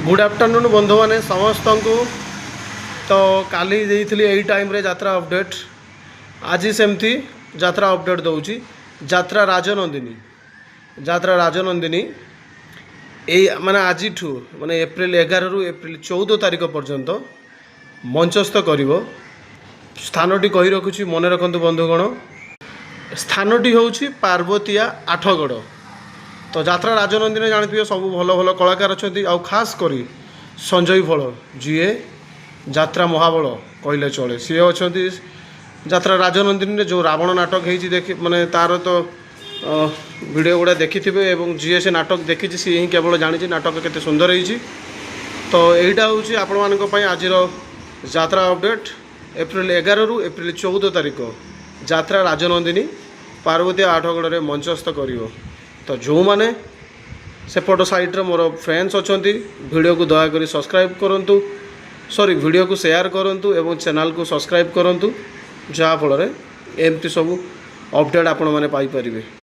Good afternoon बंधु मैंने समस्त को तो काली देइथिली एई टाइम रे यात्रा अपडेट आज सेमती यात्रा अपडेट दौची यात्रा राजनंदिनी एई माने आज माने एप्रिल 11 रु एप्रिल 14 तारीख पर्यंत मंचस्थ करिवो स्थानटी कही रखुची मन रखंतु बंधुगण स्थानटी होउची पार्वतिया आठगड़ तो यात्रा राजनंदिनी जानते सब भल भल कलाकार अच्छा आउ खास करी संजय फल जीए यात्रा महाबल कहले चले सी अच्छा यात्रा राजनंदिनी जो रावण नाटक होती देखी माने तार तो वीडियो गुड़ा देखी थे जीए से नाटक देखी सी ही केवल जानी नाटक केते सुंदर होती तो यहीटा हूँ आपण मानी आज यात्रा अपडेट एप्रिल 11 रु एप्रिल 14 तारीख यात्रा राजनंदिनी पार्वती आठगड़ मंचस्थ कर तो जो मैंने सेपट साइड रे मोर फ्रेंड्स अच्छा वीडियो को दयाकोरी सब्सक्राइब करूँ सॉरी वीडियो को शेयर करूँ एवं चैनल को सब्सक्राइब करूँ जहाँफल एमती सब अपडेट आपण मैंने पाइपर।